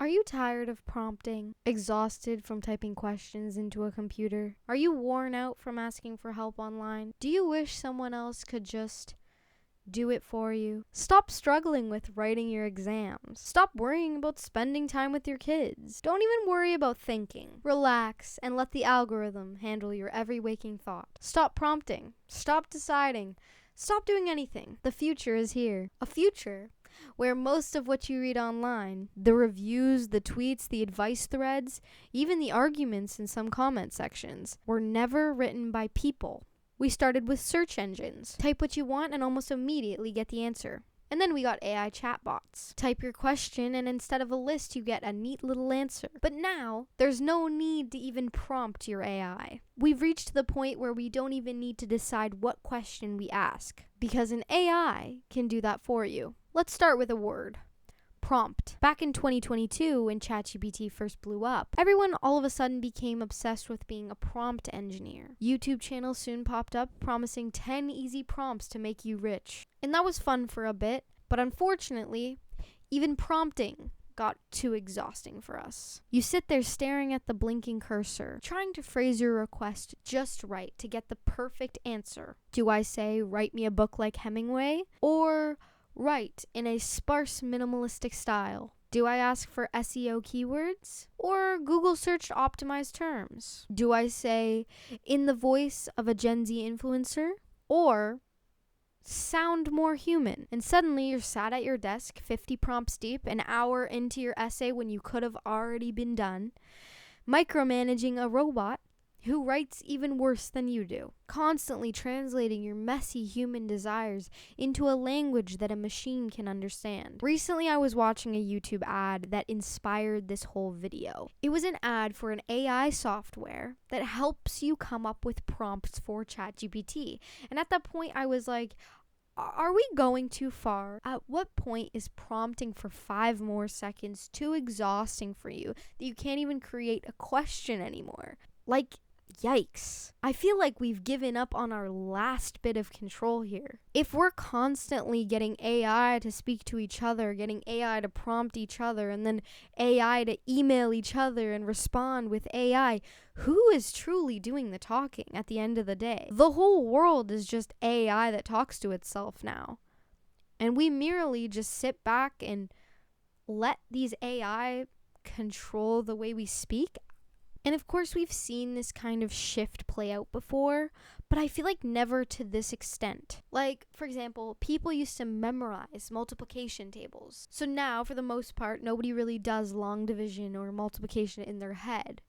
Are you tired of prompting? Exhausted from typing questions into a computer? Are you worn out from asking for help online? Do you wish someone else could just do it for you? Stop struggling with writing your exams. Stop worrying about spending time with your kids. Don't even worry about thinking. Relax and let the algorithm handle your every waking thought. Stop prompting. Stop deciding. Stop doing anything. The future is here. A future where most of what you read online, the reviews, the tweets, the advice threads, even the arguments in some comment sections, were never written by people. We started with search engines. Type what you want and almost immediately get the answer. And then we got AI chatbots. Type your question and instead of a list, you get a neat little answer. But now, there's no need to even prompt your AI. We've reached the point where we don't even need to decide what question we ask, because an AI can do that for you. Let's start with a word. Prompt. Back in 2022, when ChatGPT first blew up, everyone all of a sudden became obsessed with being a prompt engineer. YouTube channels soon popped up promising 10 easy prompts to make you rich. And that was fun for a bit, but unfortunately, even prompting got too exhausting for us. You sit there staring at the blinking cursor, trying to phrase your request just right to get the perfect answer. Do I say, write me a book like Hemingway? Or write in a sparse, minimalistic style? Do I ask for SEO keywords? Or Google search optimized terms? Do I say, in the voice of a Gen Z influencer? Or sound more human? And suddenly you're sat at your desk, 50 prompts deep, an hour into your essay when you could have already been done, micromanaging a robot who writes even worse than you do, constantly translating your messy human desires into a language that a machine can understand. Recently, I was watching a YouTube ad that inspired this whole video. It was an ad for an AI software that helps you come up with prompts for ChatGPT. And at that point, I was like, are we going too far? At what point is prompting for 5 more seconds too exhausting for you that you can't even create a question anymore? Like, yikes. I feel like we've given up on our last bit of control here. If we're constantly getting AI to speak to each other, getting AI to prompt each other, and then AI to email each other and respond with AI, who is truly doing the talking at the end of the day? The whole world is just AI that talks to itself now. And we merely just sit back and let these AI control the way we speak. And of course, we've seen this kind of shift play out before, but I feel like never to this extent. Like, for example, people used to memorize multiplication tables. So now, for the most part, nobody really does long division or multiplication in their head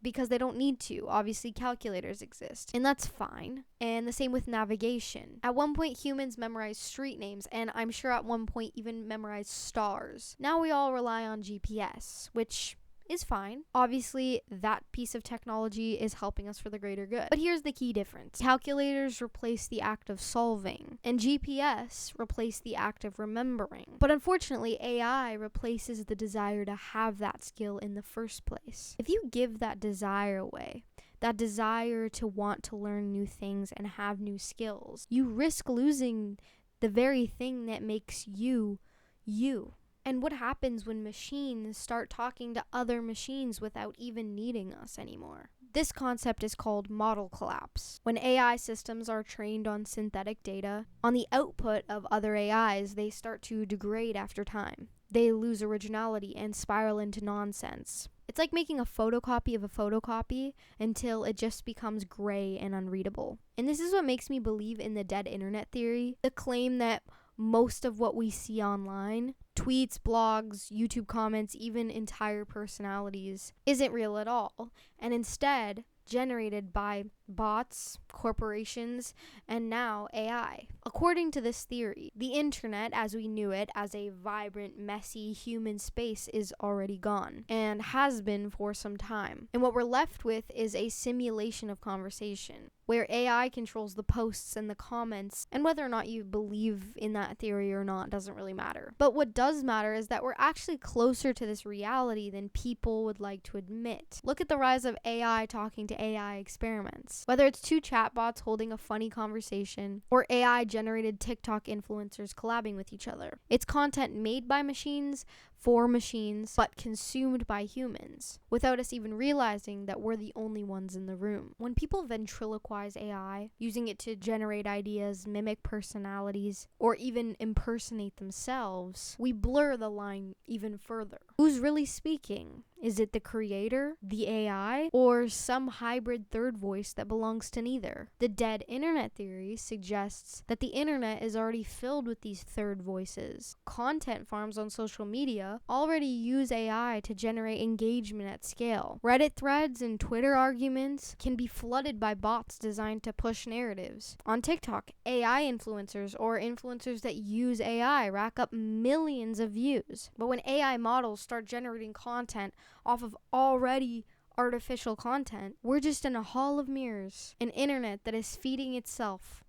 because they don't need to. Obviously, calculators exist, and that's fine. And the same with navigation. At one point, humans memorized street names, and I'm sure at one point even memorized stars. Now we all rely on GPS, which is fine. Obviously, that piece of technology is helping us for the greater good. But here's the key difference. Calculators replace the act of solving, and GPS replace the act of remembering. But unfortunately, AI replaces the desire to have that skill in the first place. If you give that desire away, that desire to want to learn new things and have new skills, you risk losing the very thing that makes you, you. And what happens when machines start talking to other machines without even needing us anymore? This concept is called model collapse. When AI systems are trained on synthetic data, on the output of other AIs, they start to degrade after time. They lose originality and spiral into nonsense. It's like making a photocopy of a photocopy until it just becomes gray and unreadable. And this is what makes me believe in the dead internet theory, the claim that most of what we see online, tweets, blogs, YouTube comments, even entire personalities, isn't real at all, and instead generated by bots, corporations, and now AI. According to this theory, the internet as we knew it as a vibrant, messy human space is already gone, and has been for some time. And what we're left with is a simulation of conversation, where AI controls the posts and the comments, and whether or not you believe in that theory or not doesn't really matter. But what does matter is that we're actually closer to this reality than people would like to admit. Look at the rise of AI talking to AI experiments. Whether it's 2 chatbots holding a funny conversation, or AI-generated TikTok influencers collabing with each other. It's content made by machines for machines, but consumed by humans, without us even realizing that we're the only ones in the room. When people ventriloquize AI, using it to generate ideas, mimic personalities, or even impersonate themselves, we blur the line even further. Who's really speaking? Is it the creator, the AI, or some hybrid third voice that belongs to neither? The dead internet theory suggests that the internet is already filled with these third voices. Content farms on social media already use AI to generate engagement at scale. Reddit threads and Twitter arguments can be flooded by bots designed to push narratives. On TikTok, AI influencers or influencers that use AI rack up millions of views. But when AI models start generating content off of already artificial content, we're just in a hall of mirrors, an internet that is feeding itself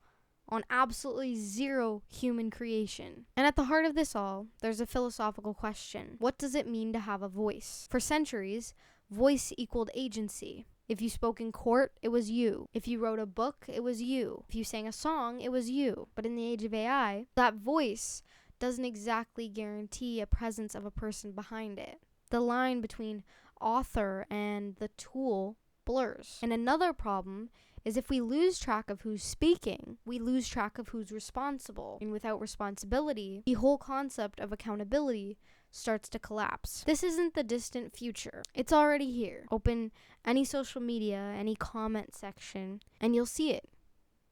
on absolutely zero human creation. And at the heart of this all, there's a philosophical question. What does it mean to have a voice? For centuries, voice equaled agency. If you spoke in court, it was you. If you wrote a book, it was you. If you sang a song, it was you. But in the age of AI, that voice doesn't exactly guarantee a presence of a person behind it. The line between author and the tool blurs. And another problem is if we lose track of who's speaking, we lose track of who's responsible. And without responsibility, the whole concept of accountability starts to collapse. This isn't the distant future. It's already here. Open any social media, any comment section, and you'll see it.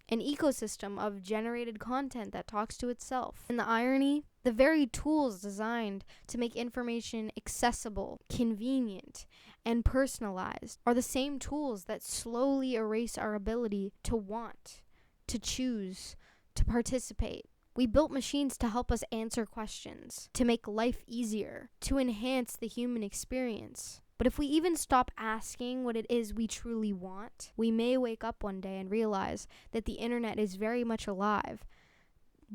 An ecosystem of generated content that talks to itself. And the irony, the very tools designed to make information accessible, convenient, and personalized are the same tools that slowly erase our ability to want, to choose, to participate. We built machines to help us answer questions, to make life easier, to enhance the human experience. But if we even stop asking what it is we truly want, we may wake up one day and realize that the internet is very much alive.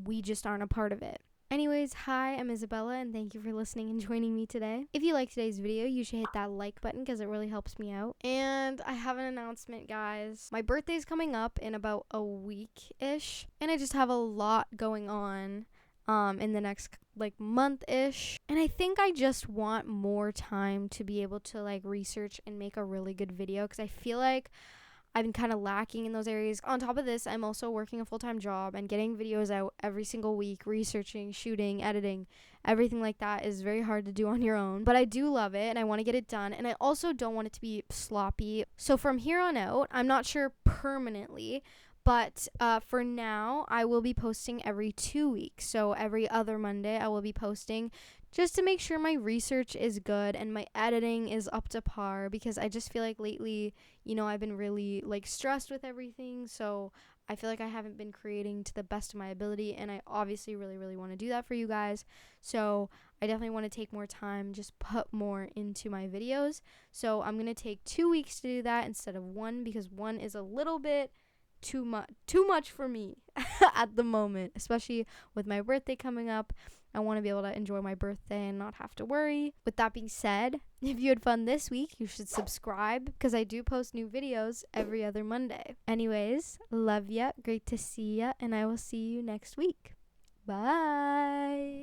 We just aren't a part of it. Anyways, hi, I'm Isabella, and thank you for listening and joining me today. If you like today's video, you should hit that like button because it really helps me out. And I have an announcement, guys. My birthday's coming up in about a week-ish, and I just have a lot going on in the next month-ish. And I think I just want more time to be able to research and make a really good video because I feel like I've been kind of lacking in those areas. On top of this, I'm also working a full-time job and getting videos out every single week, researching, shooting, editing, everything like that is very hard to do on your own. But I do love it and I want to get it done. And I also don't want it to be sloppy. So from here on out, I'm not sure permanently, but for now, I will be posting every 2 weeks. So every other Monday, I will be posting just to make sure my research is good and my editing is up to par, because I just feel like lately, I've been really stressed with everything. So I feel like I haven't been creating to the best of my ability, and I obviously really, really want to do that for you guys. So I definitely want to take more time, just put more into my videos. So I'm going to take 2 weeks to do that instead of one, because one is a little bit too much for me at the moment, especially with my birthday coming up. I want to be able to enjoy my birthday and not have to worry. With that being said, if you had fun this week, you should subscribe because I do post new videos every other Monday. Anyways, love ya, great to see ya, and I will see you next week. Bye.